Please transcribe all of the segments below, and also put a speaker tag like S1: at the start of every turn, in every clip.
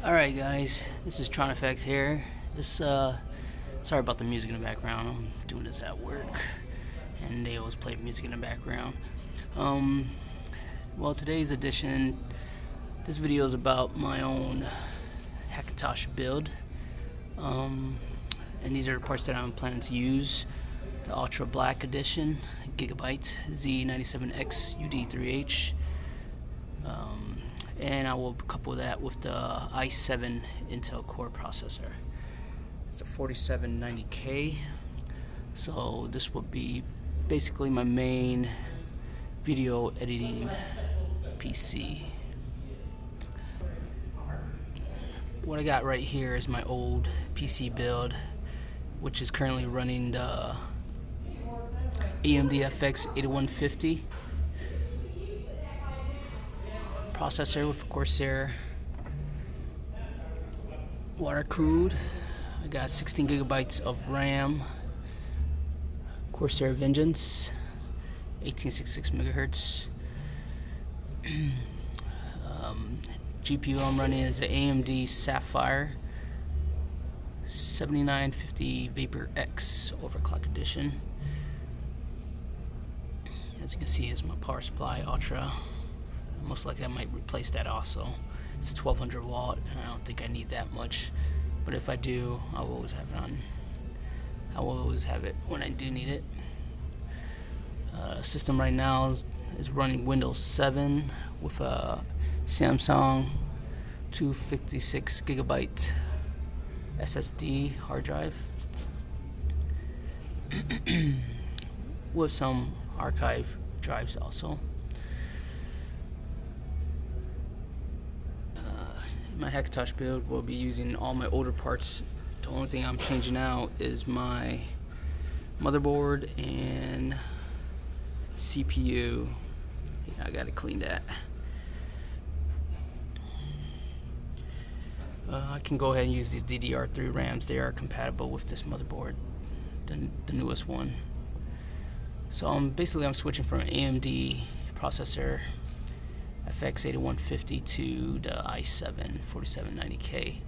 S1: Alright guys, this is Tron Effect here. Sorry about the music in the background. I'm doing this at work and they always play music in the background. Well, today's edition, this video is about my own Hackintosh build. And these are the parts that I'm planning to use. The Ultra Black Edition, Gigabyte Z97X UD3H. And I will couple that with the i7 Intel Core processor. It's a 4790K. So this will be basically my main video editing PC. What I got right here is my old PC build, which is currently running the AMD FX 8150 processor with Corsair water cooled. I got 16 gigabytes of RAM, Corsair Vengeance, 1866 megahertz. GPU I'm running is the AMD Sapphire 7950 Vapor X Overclock Edition. As you can see, is my power supply Ultra. Most likely I might replace that also. It's a 1200 watt and I don't think I need that much, but if I do, I will always have it on. I will always have it when I do need it. System right now is running Windows 7 with a Samsung 256 gigabyte SSD hard drive with some archive drives also. My Hackintosh build will be using all my older parts. The only thing I'm changing out is my motherboard and CPU. Yeah, I gotta clean that. I can go ahead and use these DDR3 RAMs. They are compatible with this motherboard, the newest one. So I'm switching from an AMD processor FX 8150 to the i7 4790K.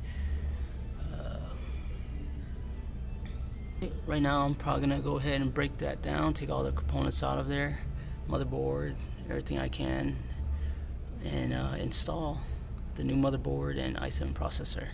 S1: Right now I'm probably gonna go ahead and break that down, take all the components out of there, motherboard, everything I can, and install the new motherboard and i7 processor.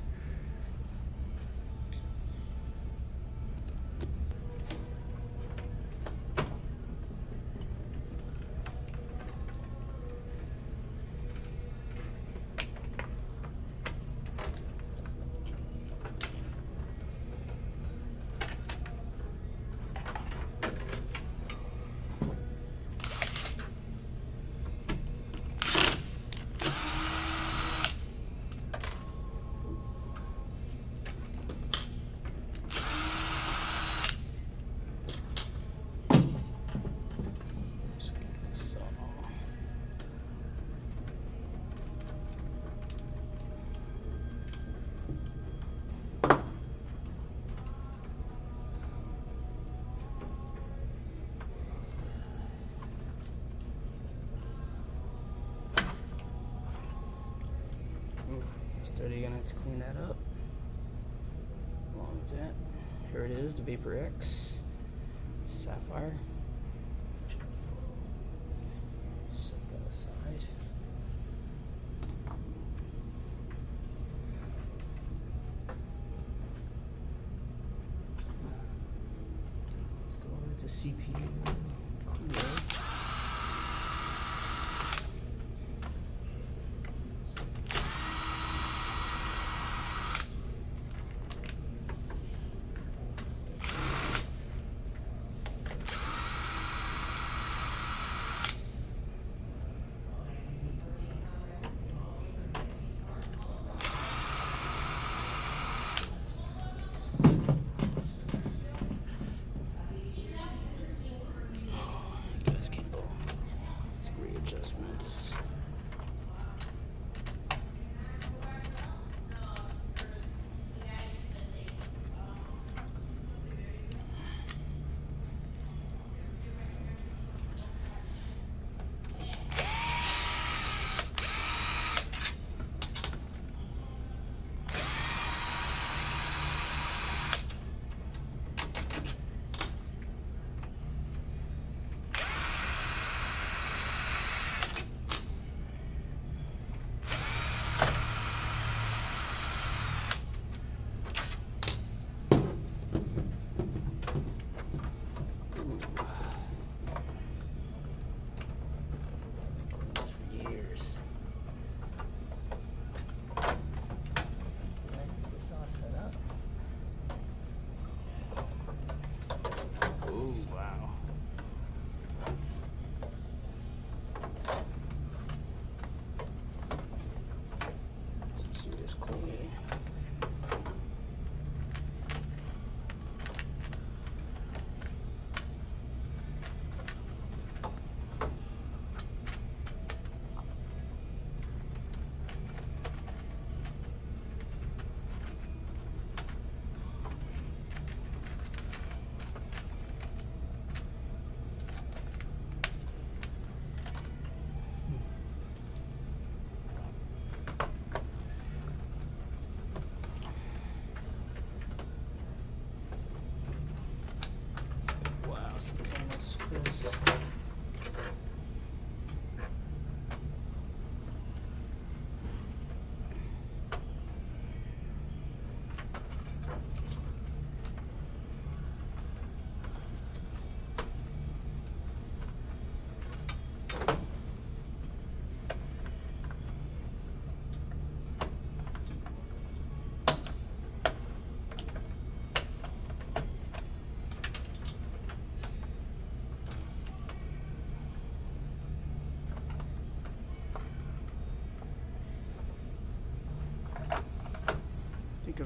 S1: You're gonna have to clean that up. Along with that, here it is, the Vapor X Sapphire. Set that aside. Let's go over to CPU cooler.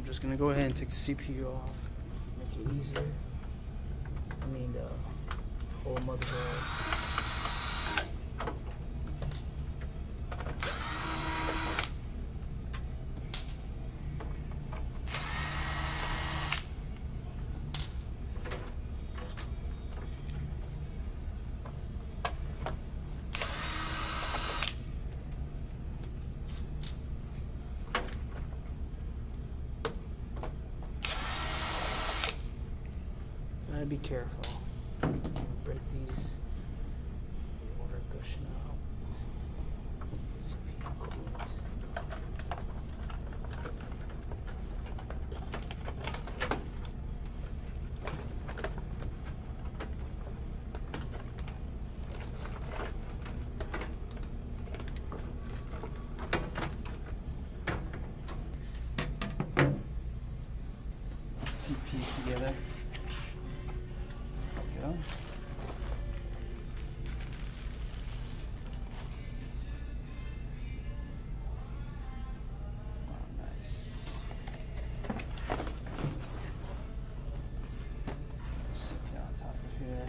S1: I'm just gonna go ahead and take the CPU off, make it easier. I mean the whole motherboard. Gotta be careful. Break these. Water gushing out. CPU coolant. CPs together. Go. Oh, nice. Stick it on top of here.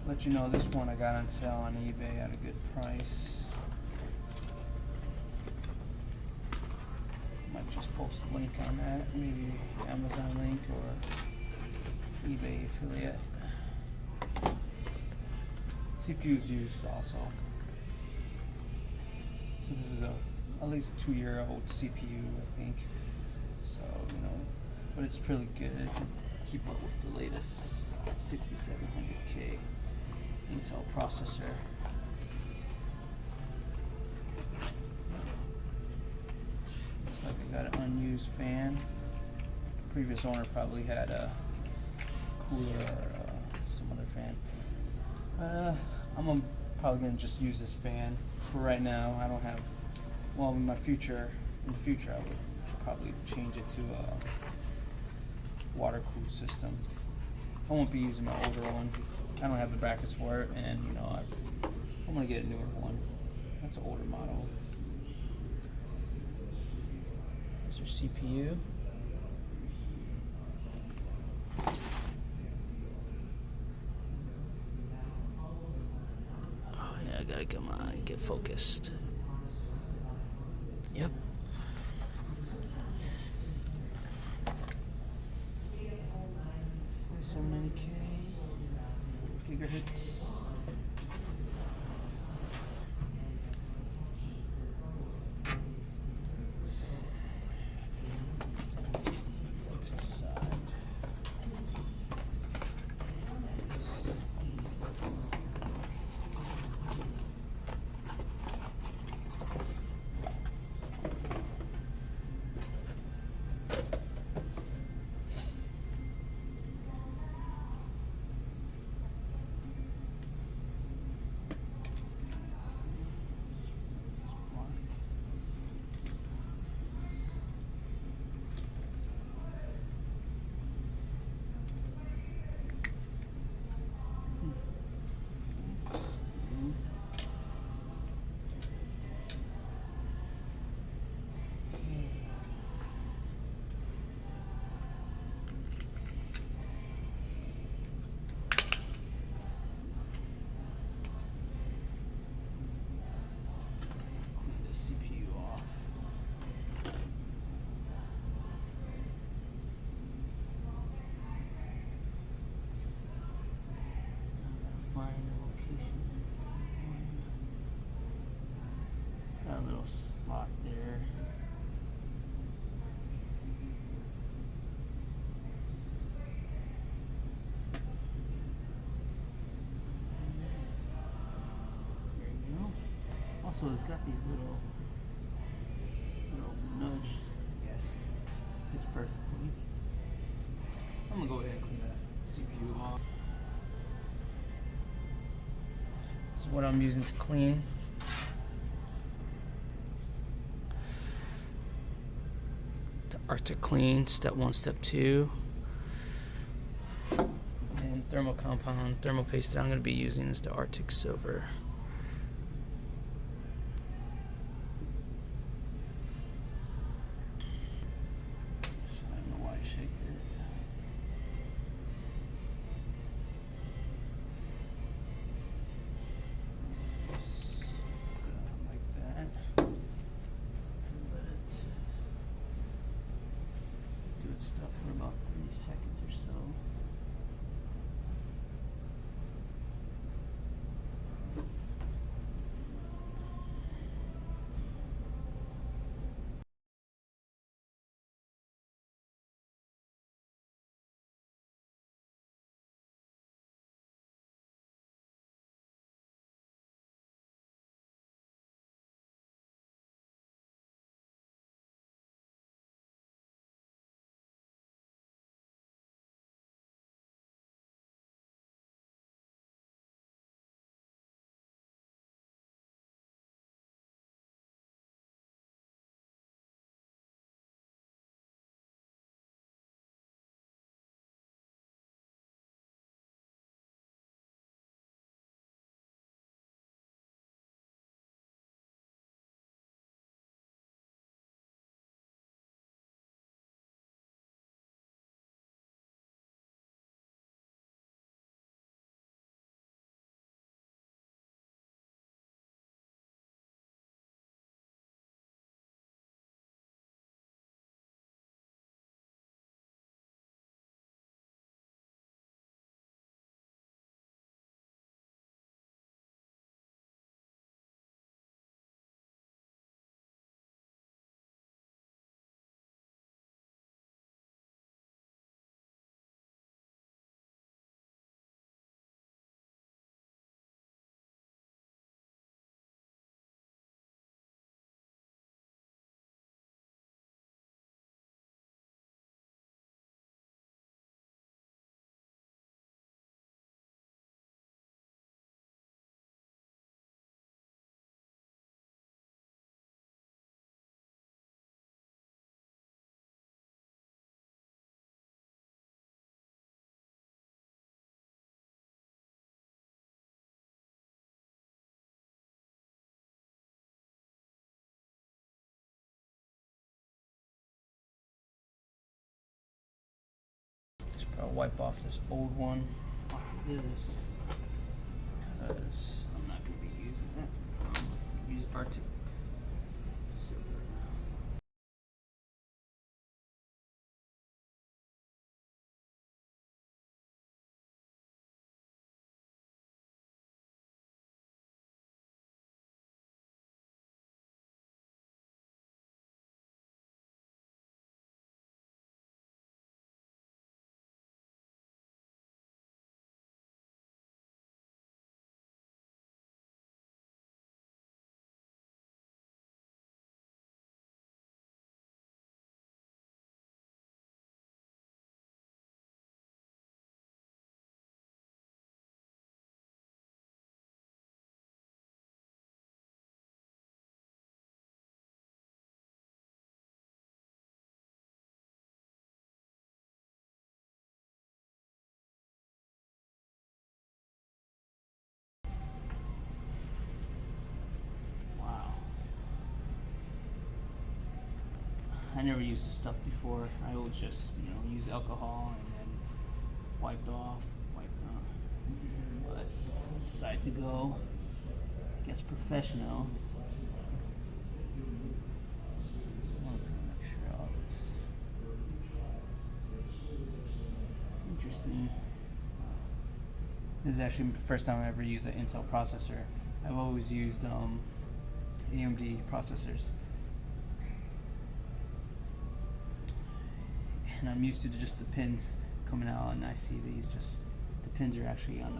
S1: Let you know, this one I got on sale on eBay at a good price. Might just post a link on that, maybe Amazon link or eBay affiliate. CPU's used also. So this is at least a 2-year-old CPU, I think. So, you know, but it's pretty good. It can keep up with the latest 6700K. Intel processor. Looks like I got an unused fan. Previous owner probably had a cooler or some other fan. I'm probably gonna just use this fan for right now. I don't have. Well, in the future, I would probably change it to a water cooled system. I won't be using my older one. I don't have the brackets for it, and you know, I'm gonna get a newer one. That's an older model. There's your CPU. Oh yeah, I gotta come on and get focused. Yep. 4790K. Gigahertz. That's inside. Slot there. There you go. Also, it's got these little nudge. Yes, fits perfectly. I'm gonna go ahead and clean that CPU off. This is what I'm using to clean. Arctic clean, step 1, step 2. And thermal compound, thermal paste that I'm going to be using is the Arctic Silver. I don't know why I shaked it. Like that. Let it do its stuff for about 30 seconds or so. I'll wipe off this old one off of this because I'm not going to be using that. Use Arctic Silver. I never used this stuff before. I would just, use alcohol and then wiped off, but I decided to go, I guess, professional. I want to make sure all this. Interesting. This is actually the first time I ever used an Intel processor. I've always used AMD processors. And I'm used to just the pins coming out, and I see these the pins are actually on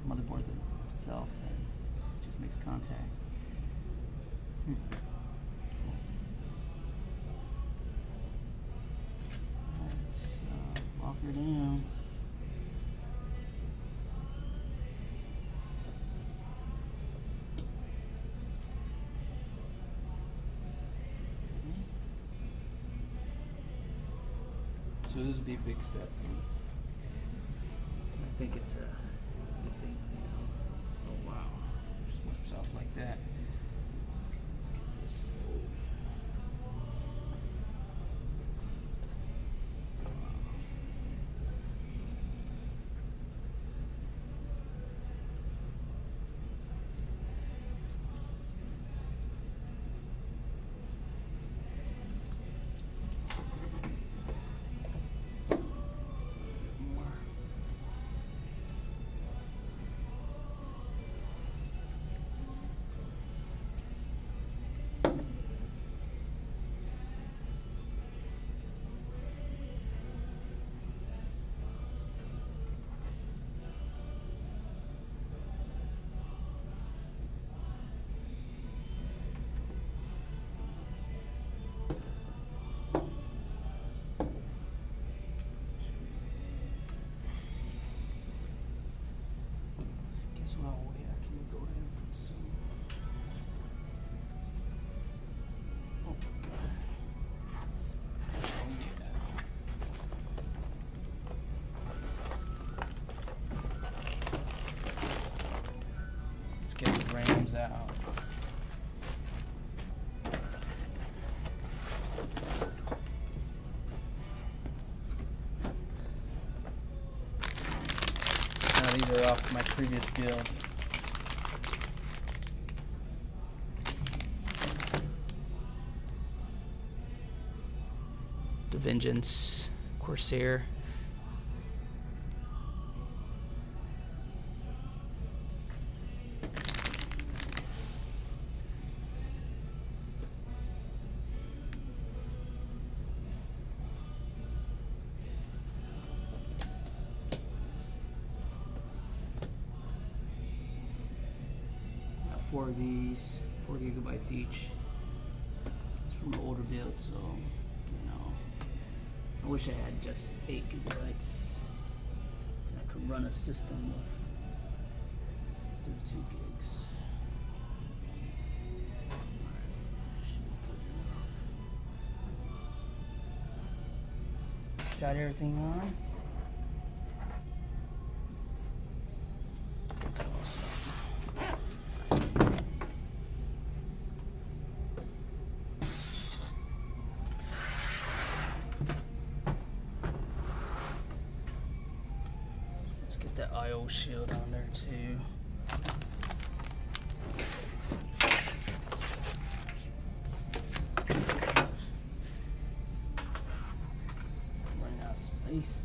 S1: the motherboard itself, and it just makes contact. Let's lock her down. So this would be a big step for me. I think it's a good thing, you know. Oh wow, it just works off like that. Let's get this stove. Well, wait, I can go ahead and put some. Oh, yeah. Let's get the rams out. These are off my previous build. The Vengeance, Corsair. Four of these, 4 gigabytes each. It's from an older build, so you know. I wish I had just 8 gigabytes. And I could run a system of 32 gigs. Alright, got everything on. That's awesome. That IO shield on there too. Running out of space.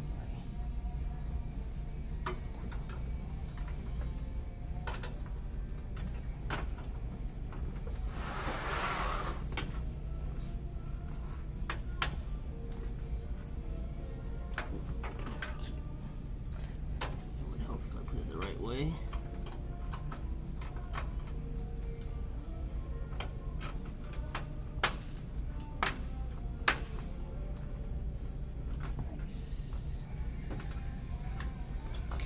S1: Way. Nice. Okay.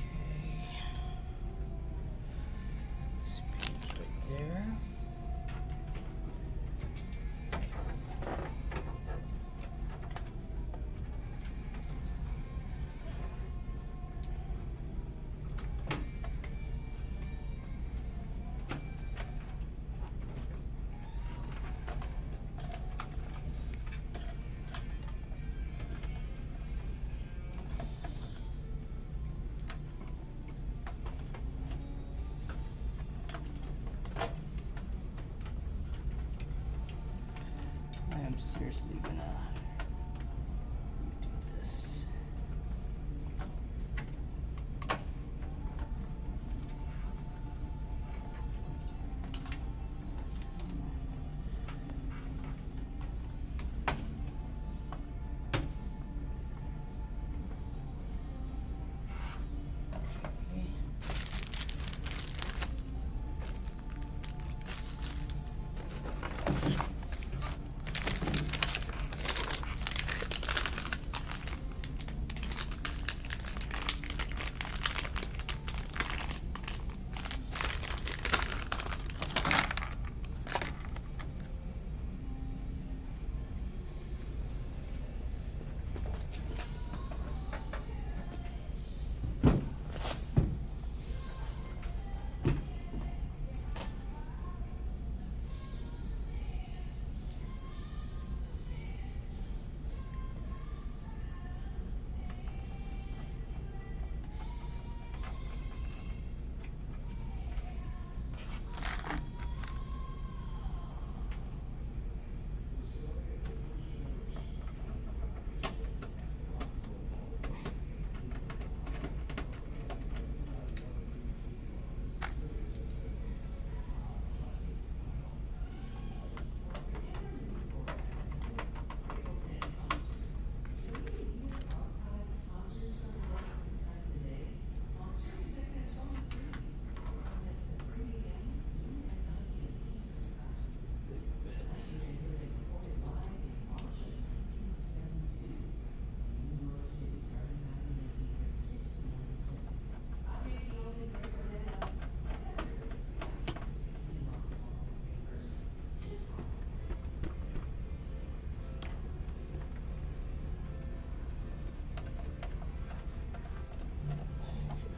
S1: Speakers right there. I'm seriously gonna do this.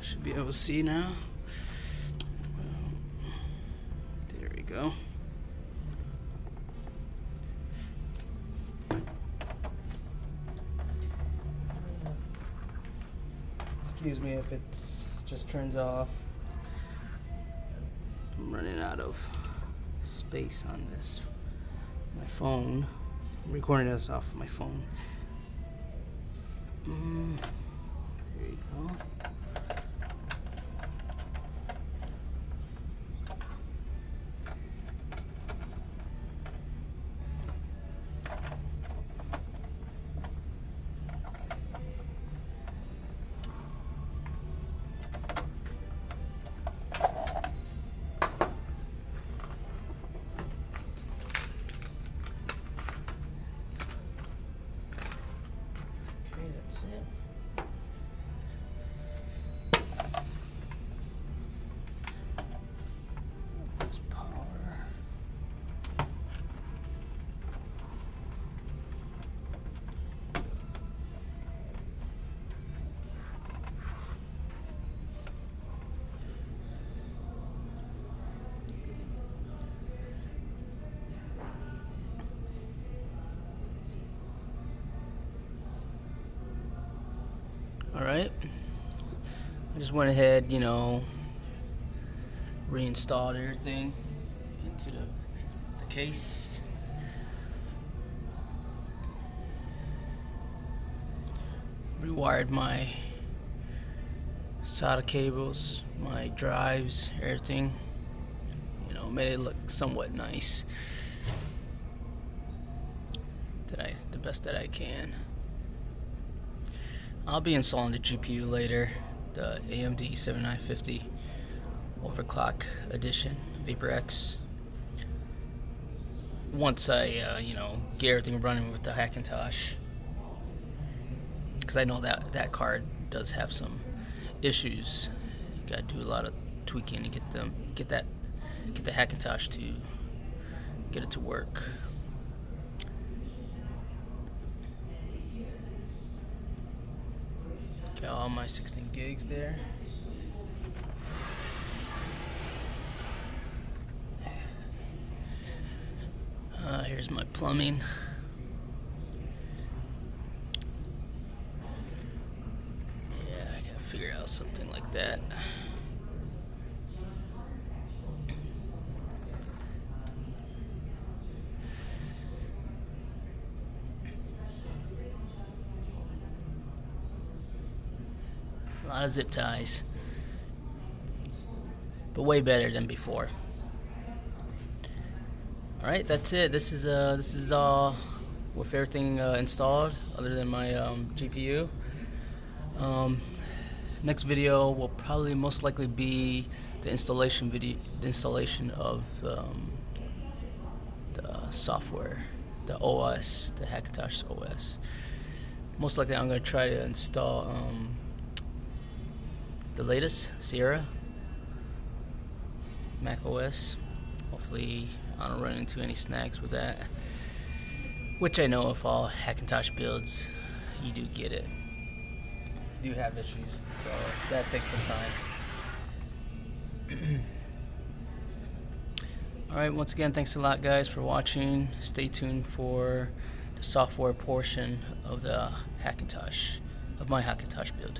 S1: Should be able to see now. There we go. Excuse me if it just turns off. I'm running out of space on this. My phone. I'm recording this off of my phone. There you go. That's it. This power. Alright, I just went ahead, reinstalled everything into the case. Rewired my SATA cables, my drives, everything. Made it look somewhat nice. The best that I can. I'll be installing the GPU later, the AMD 7950 overclock edition VaporX. Once I, get everything running with the Hackintosh, because I know that card does have some issues. You gotta do a lot of tweaking to get the Hackintosh to get it to work. Got all my 16 gigs there. Here's my plumbing. Yeah, I gotta figure out something like that. A lot of zip ties, but way better than before. All right, that's it. This is all with everything installed, other than my GPU. Next video will probably most likely be the installation of the software, the OS, the Hackintosh OS. Most likely, I'm going to try to install the latest Sierra Mac OS. Hopefully I don't run into any snags with that, which I know if all Hackintosh builds you do get it. You do have issues, so that takes some time. Alright, once again, thanks a lot guys for watching. Stay tuned for the software portion of the Hackintosh, of my Hackintosh build.